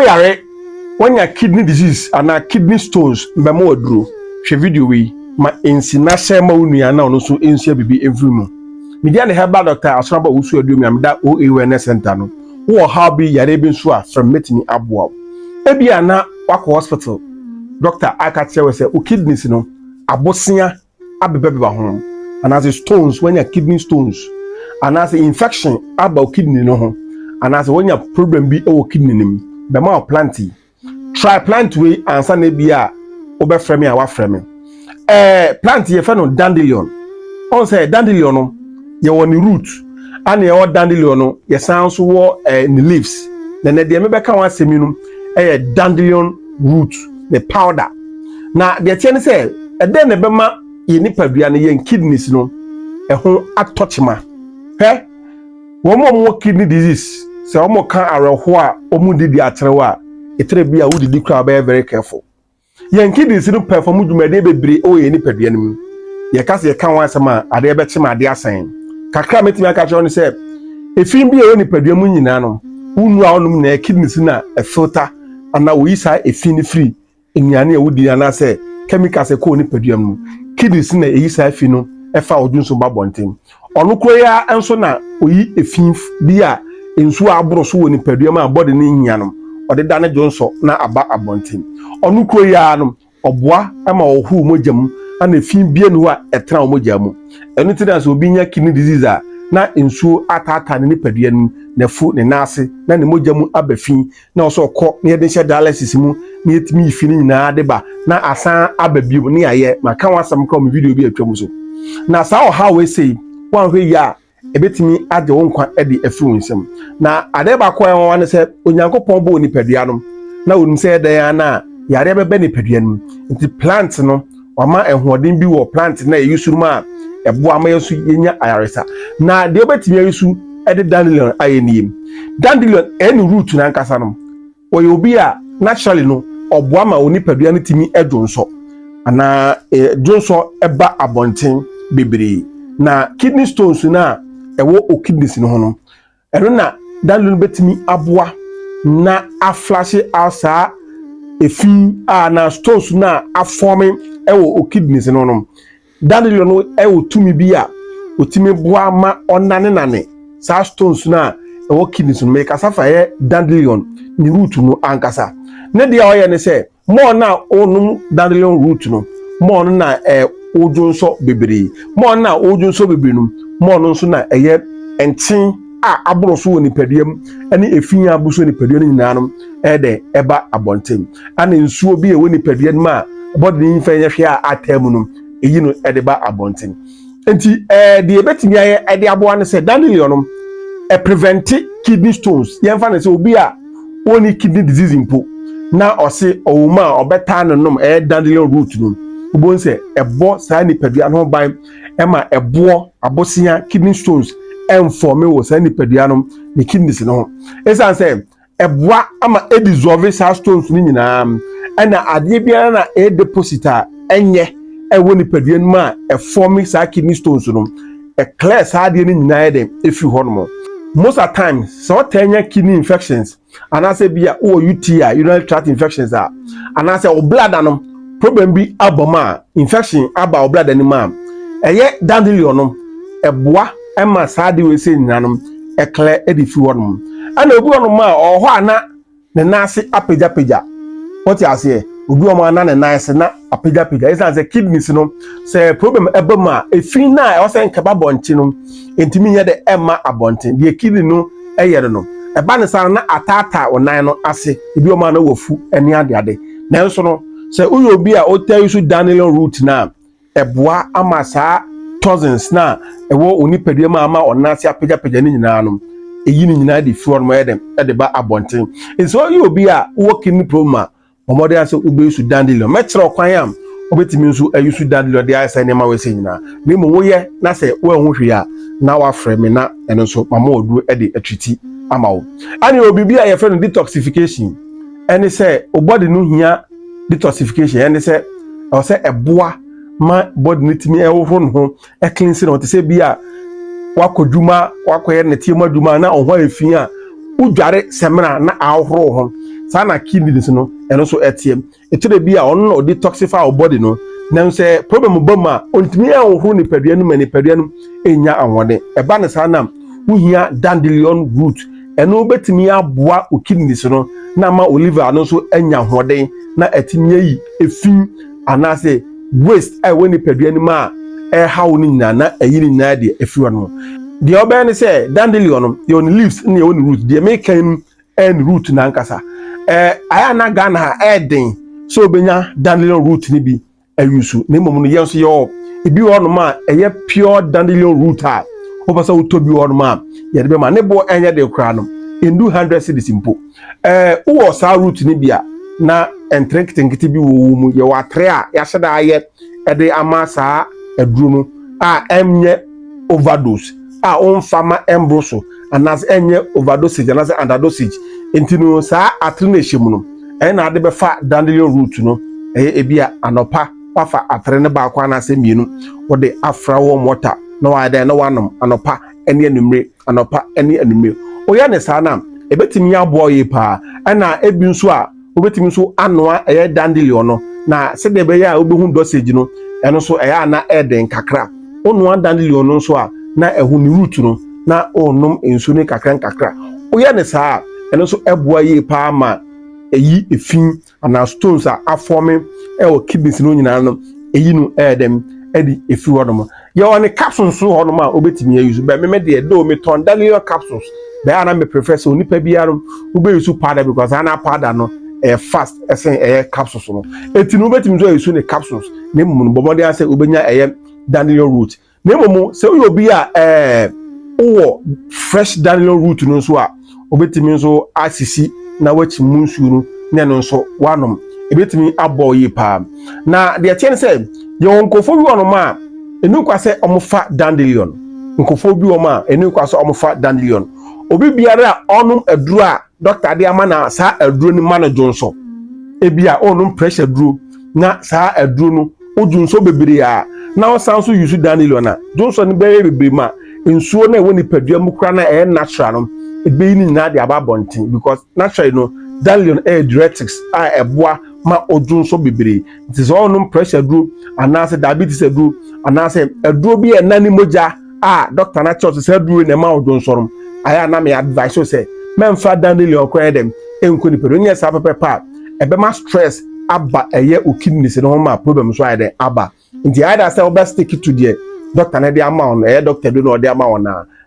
yare when your kidney disease and kidney stones be more duro hwe video we ma ensina shema unua na ono so ensia bibi every media ne herbal doctor Asonaba usu adum am da o awareness center no wo how be yare bi nso a from metimi aboa ebia na wako hospital doctor aka tell say o kidneys no abosia abebeba ho and as stones when your kidney stones and as infection about kidney no ho and as when your problem be o kidney nim be ma planty try plant we answer na bia obefrɛ me a wafrɛ me plant ye fa no dandelion on say dandelion no ye woni root and ye dandelion no ye san so wo ni leaves na de me beka wan asemi no dandelion root the powder na de tie ne say den ne bema ye nipadua ne ye kidneys no ho atochma he wo mo kidney disease say wo mo kan areho a wo mu didi atrewa a etre bia wo didi kra be very careful yen kidneys no perform dwumade bebre o ye nipadua no mu ye ka se ye kan wan asema ade be chema ade asan kakra metimi aka cho ne say efin bia wo nipadua mu nyina no unu a onum na kidneys na filter ana wo isa efin free enyane a wo di ana say chemicals e ko nipadua mu kidneys na eyisa fi no efa odunso babonten onu kroya enso na oyi efin bia ensu aboro so wo nipadua ma body ni nyia no ode dane jonso na aba abonten onu kroya no oboa ama ohu mojam ana efin bia no a etra mojamu enu ti dan so obi nya kidney disease a na ensu atata ne nipadua no na fu ne nase na ne mojamu abafin na oso kɔ ne de hye dialysis mu ne etimi ifini nyina de ba na asan ababiem ne aye maka wasam kɔ me video bi atwam so na saa o how we say wan hwe ya ebetimi age wo nkwa e de afiru nsem na ade ba kɔ en wan se onyankopɔn bo nipadua no na wonu se de ya na yare bebe nipadua no nti plant no wama ehoden bi wo plant na eyusu ma ebo ama yesu yenya ayaresa na de obetimi yesu e de dandelion ayeniem dandelion any root na nkasa no oyo bi a naturally no oboa ma onipadua no timi edwonso ana edwonso eba abonten bebre na kidney stones na ewo o kidneys no hono eno na dandelion betimi aboa na aflash asa efin na stones na aforming ewo o kidneys no no dandelion no ewo tumi bi a otimi boa ma onane sa stones na ewo kidneys no make asafa ye dandelion ni root no ankasa ne dia oye ne se mo na onum dandelion root no mo na odunso bebre mo na odunso bebre no mo no so na eye entin a aboroso woni paduam ane efin abuso ni paduam nyina no de eba abonten ane nsuo bi e woni paduam ma body ni mfa nyehwe a atamu no eyi no de ba abonten enti de ebetimi aye de aboa ne se dandelion no prevent kidney stones yemfa ne se obi a woni kidney disease impo na ose owuma obeta no nom dandelion root no ubon se ebo sa ni padua no ban ema ebo abosia kidney stones form wo sa ni padua no ni kidneys no esan se eboa ama dissolve sa stones ni nyina ana ade bia na deposita enye ewo ni padua no ma form sa kidney stones no clear sa ade ni nyina ede efi ho no most of times so tanya kidney infections and I say bia UTI urinary tract infections are and I say o blood no problem bi aboma infection aba o blood anima eye dandelion no eboa ema saade we say nyanum clear edifi wonum ana obi wonum ma oho ana ne nase apeja what you say obi wonum ana ne nase na apeja is say kidneys no say problem eboma efin na o say nkaba bonti no entimi ye de ema abonten de kidney no eyere no eba ne san na atata onan no ase ebi wonum ana wofu eni ade na nso no say uyo bi a o tell you dandelion root na eboa ama saa thousands na ewo onipadua ma ama onase apeja ni nyina no eyi ni nyina de fi mo edem de ba abonten so uyo bi a wo kidney problem omode ase ubesu dandelion metro kwan am obetimi nso ayusu dandelion de asa ne ma we se nyina na mo wo ye na se wo hu hwe a na wa frame na eno so mama odu de atwiti ama wo ani obi bi a ye friend detoxification ene se obody no hia detoxification ene se o se eboa ma body nitimi ehoro no cleanse no te se bia wakoduma wakoye ne tie maduma na ohwa efin a udware semena na ahoro ho saa na kidneys no eno so etiem etire bi a ono no detoxify our body no na nse problem ba ma ontimi anhuru ni padua no mani padua no enya anwode eba ne saa na wohia dandelion root eno betimi aboa o kidneys no na ma liver no so enya hode na etimi yi efin anase waste ai woni padua no ma hawo ni nyina na ayini nyina de efiwa no de oba ne say dandelion no your leaves ne your root de make and root na nkasa aya na Ghana ha den so obenya dandelion root ni bi ayusu na mom no yenso yo ebi wo no ma eye pure dandelion root ha obasa utobi wo no ma ye de be ma ne bo enye de kra no endu 100 cedis impo wo sa root ni bia na entrenkiti bi wo mu ye wa tre a ya heda aye ede ama saa aduro no a emye overdose a onfama embroso anas enye overdosage anas underdosage entino saa atre na ehemu no na ade be fa dandelion root no ebia anopa wafa atre ne ba kwa na se mienu wode afra warm water na wa da na wanom anopa ene anumre anopa ene anumre oya ne saa na ebetimi abo ye pa na ebi nso a obetimi nso anoa dandelion no na se de be ya obehu dosage no eno so na eden kakra onu dandelion no so a na ehu ni root no na onum ensu ni kakra oya ne saa eno so eboa ye pa ma eyi efin ana stones a aforme o kidneys no nyina no eyi no edem edi efi hodom ye one capsules so hodom a obetimi use be me de do me ton dandelion capsules be ana me prefer so nipa biaro ube use powder because ana powder no fast esen capsules no eti no betimi so use ne capsules ne mum no bomode ase obenya dandelion root ne mum se obi a wo fresh dandelion root no so a obetimi so asisi na wachi munsu no ne no so wanom ebetimi abo yi pa na de atiene se ye onkofo bi wono ma enu kwa se omofa dandelion nkofo bi wo ma enu kwa se omofa dandelion obi biara onum aduru a doctor de ama na saa aduru ni manager nso ebia onum pressure duro na saa aduru no ojunso bebere a na osan so use dandelion na jonso ni bere bebere ma ensuo na woni padua mu kra na natural no ebe ni na de ababontin because naturally no dandelion diuretics eboa ma ojunso bebere it is onum pressure duro anase diabetes duro anase aduro bi nani moja doctor na church say duro na ma ojunso aya na me advice so say memfa dandelion kwa dem enkoni pedo nya sa pepa ebe ma stress aba eye o kidneys no ma problem so aya aba nti aya say obe stick to there doctor na dey ama on doctor do no dey ama on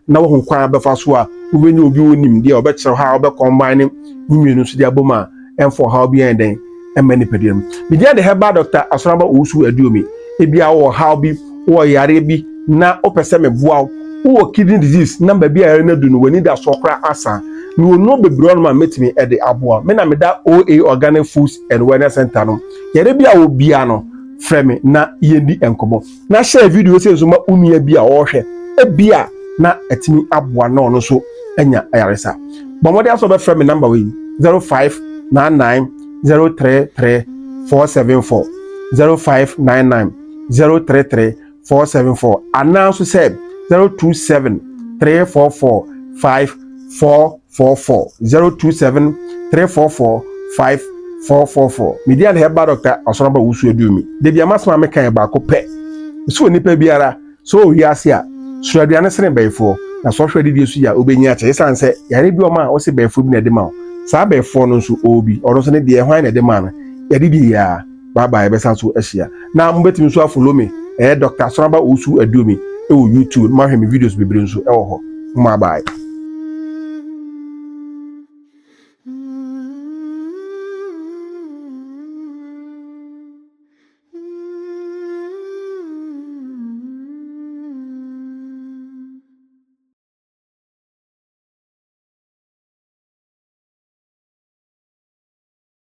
na wo kwan befa so a ubenya obi onim dey obe kire ha obe combine nmienu so dey aboma enfo ha obi en den emani pedem me dey the herbal doctor Asonaba osu aduomi ebia wo ha obi wo yare bi na opese me boa wo kidney disease number bi a na du no wani da sokra asa ni wono bebre on ma metimi e de aboa me na me da OA Organic Foods and Wellness Center no yare bi a obia no frame na yendi enkomo na share video se so ma unua bi a wo hwe e bia na etimi aboa no no so anya ayaresa bomode aso be frame number we 0599033474 0599033474 announce say 027-344-5444 027-344-5444 media the herbal doctor Asonaba usu edumi de bia masma me kan ba ko pe so nipa biara so wiase a so aduane sene befo na so hwede die su ya obenya che sanse yare bi o ma o se befo bi na de ma sa befo no so obi oro so ne de hwan na de ma na yare bi ya bye bye be san so ahia na mbetimi so follow me Dr. Asonaba usu edumi YouTube ma hwe me videos bebre nso ho ma bye